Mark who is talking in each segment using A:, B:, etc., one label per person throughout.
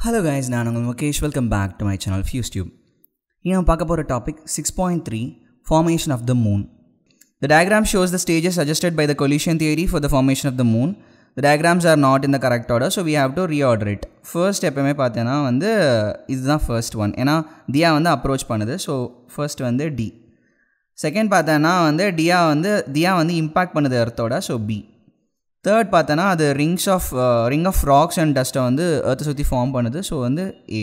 A: Hello guys, நான் உங்கள் Mukesh. Welcome back to my channel FuseTube. இங்கே நம்ம பார்க்க போகிற topic 6.3 Formation of the Moon. The diagram shows the stages suggested by the collision theory for the formation of the moon. The diagrams are not in the correct order, so we have to reorder it. First எப்பவுமே பார்த்தேன்னா இதுதான் first one, ஏன்னா Theia approach பண்ணுது. So first டி. Second பார்த்தேன்னா Theia impact பண்ணுது எர்த்தோட, so B. Third பார்த்தோன்னா அது ரிங் ஆஃப் ராக்ஸ் அண்ட் டஸ்ட்டை எர்த்தை சுற்றி ஃபார்ம் பண்ணுது, ஸோ ஏ.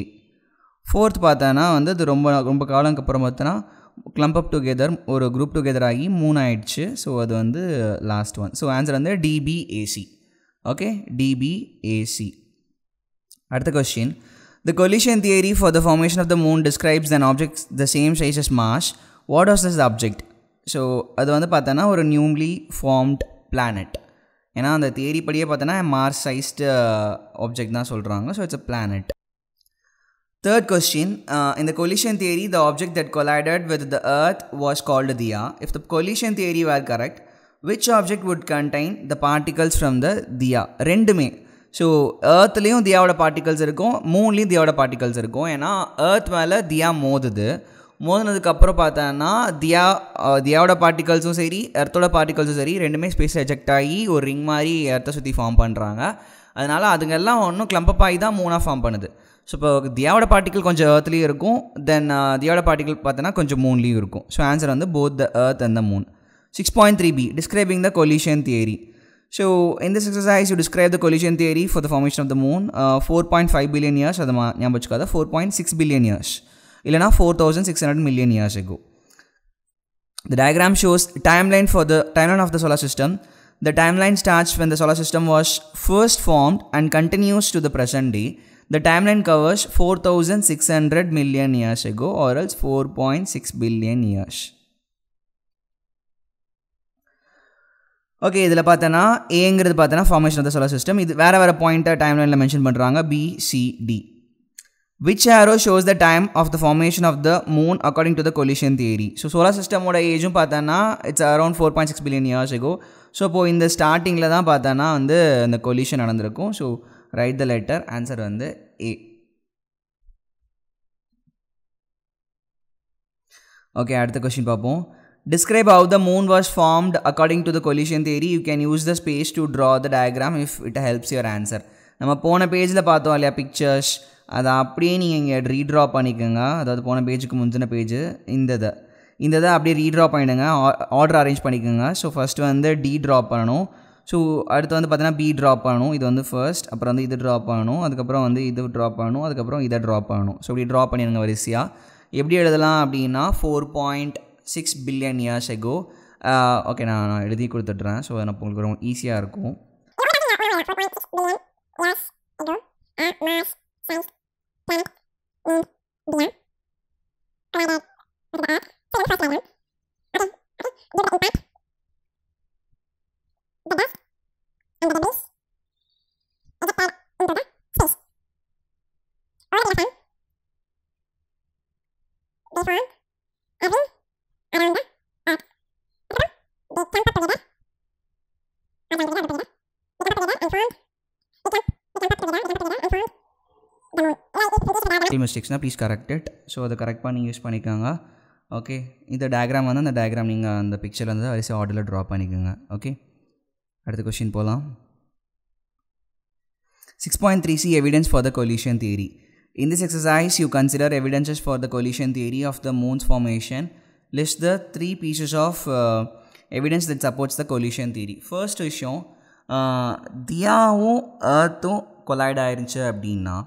A: ஃபோர்த் பார்த்தோன்னா அது ரொம்ப காலத்துக்கு அப்புறம் பார்த்தோன்னா கிளம்ப் அப் டுகெதர், ஒரு குரூப் டுகெதர் ஆகி 3 ஆயிடுச்சு. ஸோ அது last one. So answer DBAC. Okay, DBAC. அடுத்த question. The collision theory for the formation of the moon describes an object the same size as Mars. What was this object? So அது பார்த்தோன்னா ஒரு newly formed planet. ஏன்னா அந்த theory படியே பார்த்தோன்னா Mars sized object தான் சொல்கிறாங்க. So it's a planet. Third question, in the collision theory, the object that collided with the Earth was called Diya. If the collision theory were correct, which object would contain the particles from the Diya? ரெண்டுமே. So ஏர்த்லேயும் தியாவோட particles இருக்கும், மூன்லேயும் தியாவோட particles இருக்கும். ஏன்னா earth மேலே தியா மோதினதுக்கப்புறம் பார்த்தோன்னா தியாவோட பார்ட்டிகல்ஸும் சரி எர்த்தோட பார்ட்டிகல்ஸும் சரி ரெண்டுமே space eject ஆகி ஒரு ரிங் மாதிரி எர்த்தை சுற்றி ஃபார்ம் பண்ணுறாங்க. அதனால் அதுங்கெல்லாம் ஒன்றும் கிளம்பப் ஆகி தான் மூணாக ஃபார்ம் பண்ணுது. ஸோ இப்போ தியாவோட பார்ட்டிகல் கொஞ்சம் ஏர்த்லேயும் இருக்கும், தென் தியாவோட பார்ட்டிகல் பார்த்தோன்னா கொஞ்சம் மூன்லேயும் இருக்கும். So answer both the earth and the moon. 6.3b, describing the collision theory. So in this exercise you describe the collision theory for the formation of the moon. 4.5 billion years, அது ஞாபகம் வச்சுக்காத, 4.6 billion years இல்லைனா 4,600 million years ago. The diagram shows timeline of the solar system. The timeline starts when the solar system was first formed and continues to the present day. The timeline covers 4,600 million years ago or else 4.6 billion years. Okay, இதில் பார்த்தோன்னா ஏங்கிறது பார்த்தோன்னா formation of the solar system. இது வேறு பாயிண்ட்டை டைம்லைனில் mention பண்ணுறாங்க, BCD. Which arrow shows the time of the formation of the moon according to the collision theory? So solar சிஸ்டமோட ஏஜும் பார்த்தோன்னா it's around 4.6 billion years ago. So இப்போது இந்த ஸ்டார்டிங்கில் தான் பார்த்தோன்னா இந்த கொலிஷன் நடந்திருக்கும். So right the letter. Answer A. Okay, அடுத்த கொஸ்டின் பார்ப்போம். Describe how the moon was formed according to the collision theory. You can use the space to draw the diagram if it helps your answer. நம்ம போன பேஜில் பார்த்தோம் இல்லையா pictures, அதை அப்படியே நீங்கள் இங்கே ரீட்ரா பண்ணிக்கோங்க. அதாவது போன பேஜுக்கு முந்தின பேஜ் இந்த இதை அப்படியே ரீட்ரா பண்ணிவிடுங்க, ஆர்டர் அரேஞ்ச் பண்ணிக்கோங்க. ஸோ ஃபஸ்ட்டு டி ட்ரா பண்ணணும். ஸோ அடுத்து பார்த்தீங்கன்னா பி ட்ரா பண்ணணும். இது ஃபர்ஸ்ட், அப்புறம் இது ட்ரா பண்ணணும், அதுக்கப்புறம் இது ட்ரா பண்ணணும், அதுக்கப்புறம் இதை ட்ரா பண்ணணும். ஸோ இப்படி ட்ரா பண்ணிடுங்க வரிசையாக. எப்படி எழுதலாம் அப்படின்னா 4.6 billion years ago. ஓகே, நான் எழுதி கொடுத்துட்றேன். ஸோ எனக்கு உங்களுக்கு ரொம்ப ஈஸியாக இருக்கும். மிஸ்டேக்ஸ்னா ப்ளீஸ் கரெக்ட் இட். ஸோ அதை கரெக்ட் பண்ணி யூஸ் பண்ணிக்கோங்க. ஓகே, இந்த டயக்ராம் அந்த டயக்ராம் நீங்கள் அந்த பிக்சரில் வரிசை ஆர்டரில் ட்ரா பண்ணிக்கோங்க. ஓகே, அடுத்த கொஸ்டின் போகலாம். 6.3c, evidence for the collision theory. In this exercise you consider evidences for the collision theory of the moon's formation. List the 3 pieces of evidence that supports the collision theory. First விஷயம், தியாவும் ஏர்த்தும் collide ஆயிருந்துச்சு அப்படின்னா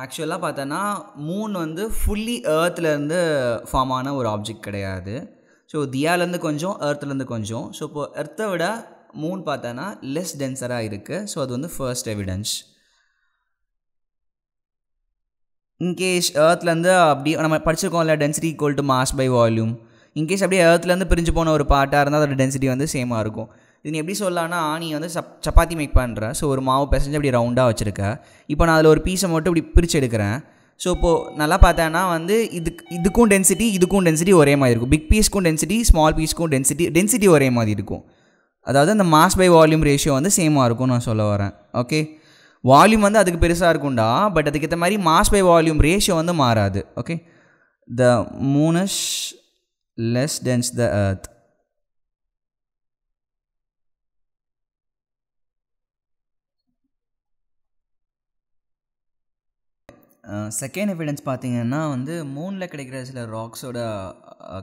A: ஆக்சுவலாக பார்த்தோன்னா Moon fully ஏர்த்துலேருந்து form ஆன ஒரு object கிடையாது. So தியாலேருந்து கொஞ்சம், ஏர்த்துலேருந்து கொஞ்சம். So இப்போது எர்த்தை விட மூன் பார்த்தோன்னா லெஸ் டென்சராக இருக்குது. ஸோ அது ஃபர்ஸ்ட் எவிடன்ஸ். இன்கேஸ் ஏர்த்லேருந்து அப்படி நம்ம படிச்சிருக்கோம்ல, density equal to mass by volume. In case அப்படியே ஏர்த்லேருந்து பிரிஞ்சு போன ஒரு பார்ட்டாக இருந்தால் அதோட டென்சிட்டி சேமாக இருக்கும். இது நீ எப்படி சொல்லலாம்னா, நீ சப்பாத்தி மேக் பண்ணுற. ஸோ ஒரு மாவு பிசைஞ்சு அப்படி ரவுண்டாக வச்சுருக்க. இப்போ நான் அதில் ஒரு பீஸை மட்டும் இப்படி பிரித்து எடுக்கிறேன். ஸோ இப்போது நல்லா பார்த்தேன்னா இதுக்கும் டென்சிட்டி ஒரே மாதிரி இருக்கும். பிக் பீஸ்க்கும் டென்சிட்டி, ஸ்மால் பீஸ்க்கும் டென்சிட்டி ஒரே மாதிரி இருக்கும். அதாவது அந்த மாஸ் பை வால்யூம் ரேஷியோ சேமாக இருக்கும்னு நான் சொல்ல வரேன். ஓகே, வால்யூம் வந்து அதுக்கு பெருசாக இருக்கும்டா, பட் அதுக்கேற்ற மாதிரி மாஸ் பை வால்யூம் ரேஷியோ வந்து மாறாது. Okay, the moon is less dense the earth. Second evidence பார்த்தீங்கன்னா வந்து மூனில் கிடைக்கிற சில ராக்ஸோட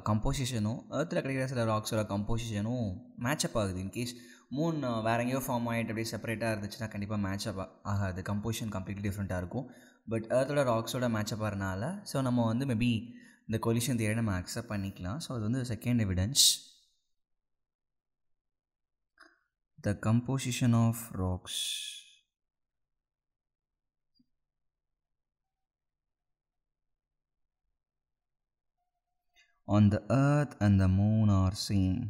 A: கம்போசிஷனும் எர்த்தில் கிடைக்கிற சில ராக்ஸோட கம்போசிஷனும் மேட்சப் ஆகுது. இன்கேஸ் மூன் வேற எங்கேயோ ஃபார்ம் ஆகிட்டு அப்படியே செப்பரேட்டாக இருந்துச்சுன்னா கண்டிப்பாக மேட்சப் ஆகாது, கம்போசிஷன் கம்ப்ளீட்லி டிஃப்ரெண்ட்டாக இருக்கும். பட் எர்த்தோட ராக்ஸோட மேட்சப் ஆகிறனால ஸோ நம்ம வந்து மேபி இந்த கொலிஷன் தியரி நம்ம அக்செப்ட் பண்ணிக்கலாம். ஸோ அது வந்து second evidence. The composition of rocks on the earth and the moon are same.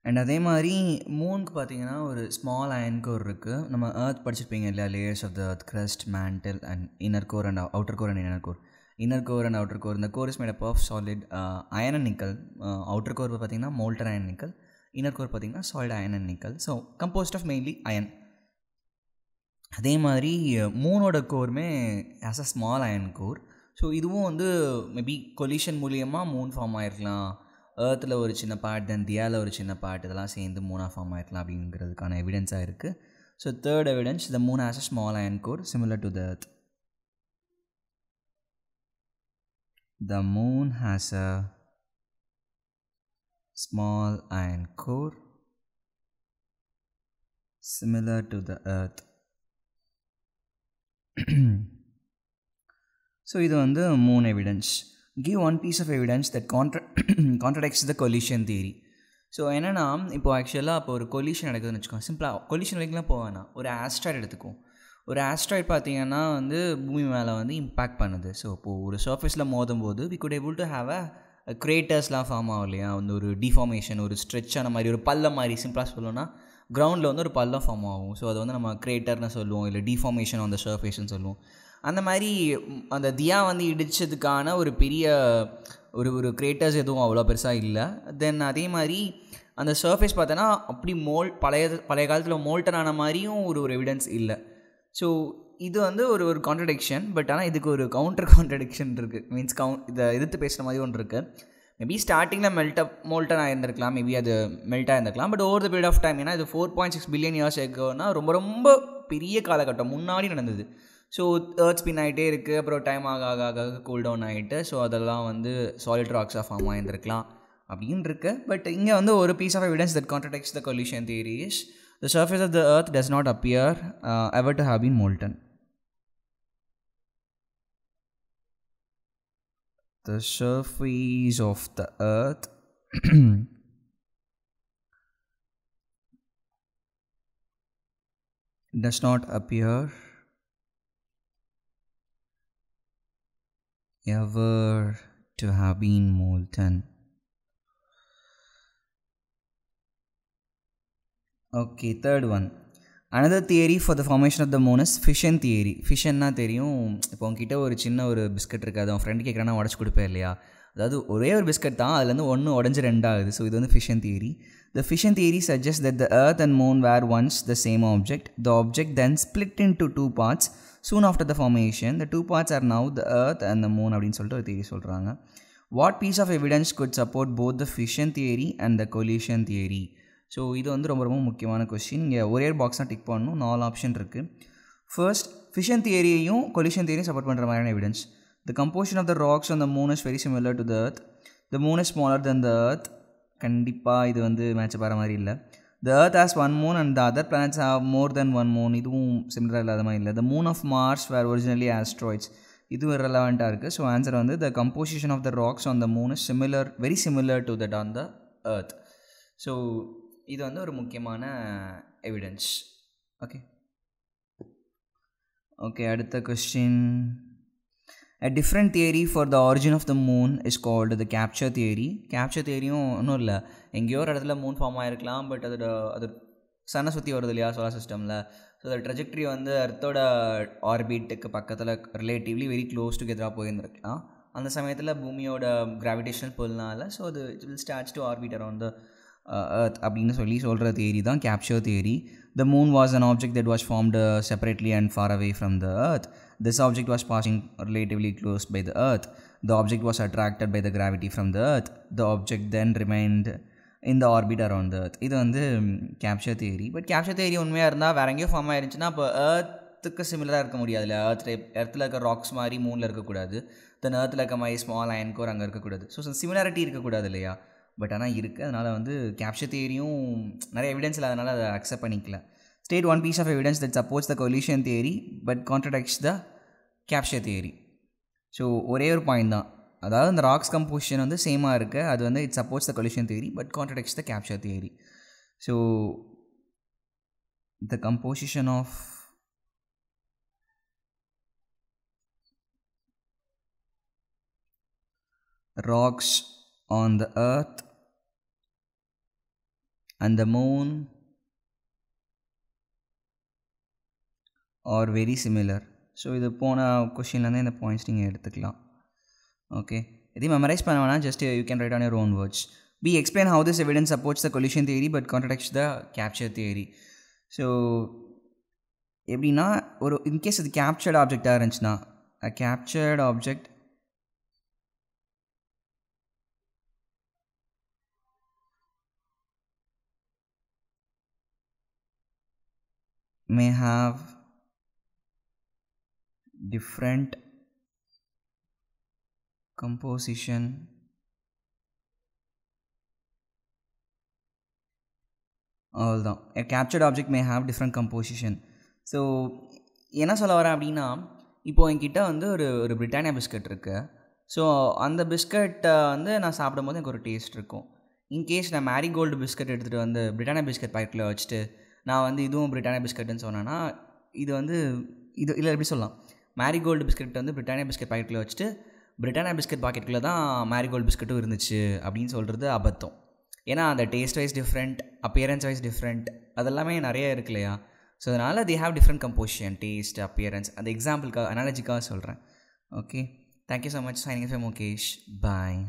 A: And அதே மாதிரி மூனுக்கு பார்த்தீங்கன்னா ஒரு ஸ்மால் அயன் கோர் இருக்குது. நம்ம எர்த் படிச்சிருப்பீங்க இல்லையா, layers of the earth, crust, mantle and inner core and outer core and inner core. Inner core and outer core, இந்த core is made up of solid iron and nickel. Outer core பார்த்தீங்கன்னா molten iron nickel, inner core பார்த்தீங்கன்னா solid iron and nickel. So composed of mainly iron. அதே மாதிரி மூனோட கோருமே as a small iron core. So இதுவும் வந்து maybe collision மூலியமாக moon form ஆகிருக்கலாம். எர்த்தில் ஒரு சின்ன பார்ட், தென் தியாவில் ஒரு சின்ன பார்ட், இதெல்லாம் சேர்ந்து மூனாக ஃபார்ம் ஆகிருக்கலாம் அப்படிங்கிறதுக்கான எவிடன்ஸாக இருக்குது. So third evidence, the moon has a small iron core similar to the earth. The moon has a small iron core similar to the earth. So இது வந்து மூணு evidence. Give one piece of evidence that contradicts the collision theory. So என்னென்னா, இப்போ ஆக்சுவலாக இப்போ ஒரு collision நடக்குதுன்னு வச்சுக்கோங்க. சிம்பிளாக கொலிஷன் வரைக்கும்லாம் போவேன்னா ஒரு ஆஸ்ட்ராய்டு எடுத்துக்கும். ஒரு ஆஸ்ட்ராய்டு பார்த்தீங்கன்னா வந்து பூமி மேலே வந்து இம்பேக்ட் பண்ணுது. ஸோ இப்போது ஒரு சர்ஃபேஸில் மோதும் போது we could able to have a கிரேட்டர்ஸ்லாம் ஃபார்ம் ஆகும் இல்லையா, வந்து ஒரு டிஃபார்மேஷன், ஒரு ஸ்ட்ரெச்சான மாதிரி, ஒரு பல்லம் மாதிரி. சிம்பிளாக சொல்லணும்னா கிரவுண்டில் வந்து ஒரு பல்லம் ஃபார்ம் ஆகும். ஸோ அதை வந்து நம்ம கிரேட்டர்னு சொல்லுவோம், இல்லை டிஃபார்மேஷன் ஆன் த சர்ஃபேஸ்ன்னு சொல்லுவோம். அந்த மாதிரி அந்த தியா வந்து இடித்ததுக்கான ஒரு பெரிய ஒரு கிரேட்டர்ஸ் எதுவும் அவ்வளோ பெருசாக இல்லை. தென் அதே மாதிரி அந்த சர்ஃபேஸ் பார்த்தோன்னா அப்படி பழைய காலத்தில் மோல்டன் ஆன மாதிரியும் ஒரு எவிடன்ஸ் இல்லை. ஸோ இது வந்து ஒரு கான்ட்ரடிக்ஷன். பட் ஆனால் இதுக்கு ஒரு கவுண்டர் கான்ட்ரடிக்ஷன் இருக்குது. மீன்ஸ் இதை எதிர்த்து பேசுகிற மாதிரி ஒன்று இருக்குது. மேபி ஸ்டார்டிங்கில் மோல்டன் ஆகிருந்திருக்கலாம், மேபி அது மெல்ட் ஆகிருந்திருக்கலாம். But over the period of time, ஏன்னா இது 4.6 பில்லியன் இயர்ஸ் ஆகுனா ரொம்ப பெரிய காலகட்டம் முன்னாடி நடந்தது. ஸோ எர்த் ஸ்பின் ஆகிட்டே இருக்குது, அப்புறம் டைம் ஆக கூல் டவுன் ஆகிட்டு, ஸோ அதெல்லாம் வந்து சாலிட் ராக்ஸாக ஃபார்ம் ஆகிருந்திருக்கலாம் அப்படின்னு இருக்கு. பட் இங்கே வந்து ஒரு piece of evidence that contradicts the collision theory is the surface of the earth does not appear ever to have been molten. The surface of the earth does not appear ever to have been molten. Okay, third one. Another theory for the formation of the moon is fission theory. ஃபிஷன்னா தெரியும், இப்போ உங்ககிட்ட ஒரு சின்ன ஒரு biscuit இருக்குது, அது அவன் friend கேட்குறானா உடச்சி கொடுப்பேன் இல்லையா, அதாவது ஒரே ஒரு பிஸ்கட் தான், அதுலேருந்து ஒன்று உடஞ்சி ரெண்டாகுது. ஸோ இது வந்து fission theory. The fission theory suggests that the earth and moon were once the same object. The object then split into two parts soon after the formation. The two parts are now the earth and the moon அப்படின்னு சொல்லிட்டு ஒரு theory சொல்கிறாங்க. What piece of evidence could support both the fission theory and the collision theory? So இது வந்து ரொம்ப முக்கியமான question. இங்கே ஒரே பாக்ஸ் தான் டிக் பண்ணணும், 4 ஆப்ஷன் இருக்குது. ஃபர்ஸ்ட், ஃபிஷன் தியரியையும் கொலிஷன் தியரியும் சப்போர்ட் பண்ணுற மாதிரியான evidence. The composition of the rocks on the moon is very similar to the earth. The moon is smaller than the earth. கண்டிப்பாக இது வந்து மேட்ச் பார மாதிரி இல்லை. The earth has one moon and the other planets have more than one moon. இதுவும் சிமிலராக இல்லாத மாதிரி இல்லை. The moon of Mars were originally asteroids. இதுவும் ரெலவெண்ட்டாக இருக்குது. ஸோ ஆன்சர் வந்து the composition of the rocks on the moon is very similar to that on the earth. So இது வந்து ஒரு முக்கியமான எவிடன்ஸ். ஓகே, அடுத்த question. A different theory for the origin of the moon is called the capture theory. Capture தியரியும் ஒன்றும் இல்லை, எங்கேயோ ஒரு இடத்துல மூன் ஃபார்ம் ஆகிருக்கலாம், பட் அது சன்னை சுற்றி வருது இல்லையா சோலார் சிஸ்டமில். ஸோ அதோட ட்ரெஜெக்ட்ரி வந்து அர்த்தோட ஆர்பிட்டுக்கு பக்கத்தில் ரிலேட்டிவ்லி வெரி க்ளோஸ் டுகெதராக போயிருந்துருக்கலாம். அந்த சமயத்தில் பூமியோட கிராவிடேஷனல் புல்னால ஸோ அது it will starts to orbit around the earth அப்படின்னு சொல்லி சொல்கிற தியரி தான் capture theory. The moon was an object that was formed separately and far away from the earth. This object was passing relatively close by the earth. The object was attracted by the gravity from the earth. The object then remained in the orbit around the earth. இது வந்து capture theory. But capture theory உண்மையாக இருந்தால் வேற எங்கேயும் form ஆயிருந்துச்சுன்னா இப்போ எர்த்துக்கு சிமிலராக இருக்க முடியாது இல்லை. எர்த்தில் இருக்க ராக்ஸ் மாதிரி மூணில் இருக்கக்கூடாது. தென் எர்த்தில் இருக்க மாதிரி ஸ்மால் அயன் கோர் அங்கே இருக்கக்கூடாது. ஸோ சிமிலாரிட்டி இருக்கக்கூடாது இல்லையா? பட் ஆனால் இருக்குது. அதனால் வந்து கேப்சர் தியரியும் நிறைய எவிடன்ஸ் இல்லை, அதனால் அதை அக்செப்ட் பண்ணிக்கல. State one piece of evidence that supports the collision theory but contradicts the capture theory. So ஒரே ஒரு பாயிண்ட் தான், அதாவது அந்த ராக்ஸ் கம்போசிஷன் வந்து சேமாக இருக்குது, அது வந்து it supports the collision theory but contradicts the capture theory. So the composition of rocks on the earth and the moon are very similar. So இது போன கொஷின்லேருந்து இந்த பாயிண்ட்ஸ் நீங்கள் எடுத்துக்கலாம். ஓகே, இதையும் மெமரைஸ் பண்ண வேணாம், just you can write on your own words. B explain how this evidence supports the collision theory but contradicts the capture theory. So எப்படின்னா, ஒரு இன்கேஸ் அது கேப்சர்ட் ஆப்ஜெக்டாக இருந்துச்சுன்னா, a captured object may have different composition அவ்வளோதான். a captured object may have different composition. So என்ன சொல்ல வரேன் அப்படின்னா, இப்போது என்கிட்ட வந்து ஒரு பிரிட்டானியா பிஸ்கட் இருக்குது. ஸோ அந்த பிஸ்கட்டை வந்து நான் சாப்பிடும்போது எனக்கு ஒரு டேஸ்ட் இருக்கும். இன்கேஸ் நான் மேரிகோல்டு பிஸ்கட் எடுத்துகிட்டு வந்து பிரிட்டானியா பிஸ்கட் பாக்கெட்டில் வச்சுட்டு நான் வந்து இதுவும் பிரிட்டானியா பிஸ்கட்டுன்னு சொன்னேன்னா, இது வந்து இது இல்லை எப்படி சொல்லலாம், மேரிகோல்டு பிஸ்கட் வந்து பிரிட்டானியா பிஸ்கட் பாக்கெட்டில் வச்சுட்டு பிரிட்டானியா பிஸ்கட் பாக்கெட்டுக்குள்ளே தான் மேரிகோல்டு பிஸ்கட்டும் இருந்துச்சு அப்படின்னு சொல்கிறது அபத்தம். ஏன்னா அந்த taste wise different, appearance wise different, அதெல்லாமே நிறைய இருக்கு இல்லையா? ஸோ அதனால் they have different composition, taste, appearance. அந்த எக்ஸாம்பிளுக்காக அனாலஜிக்காக சொல்கிறேன். Okay, thank you so much. Signing from Mukesh. Bye.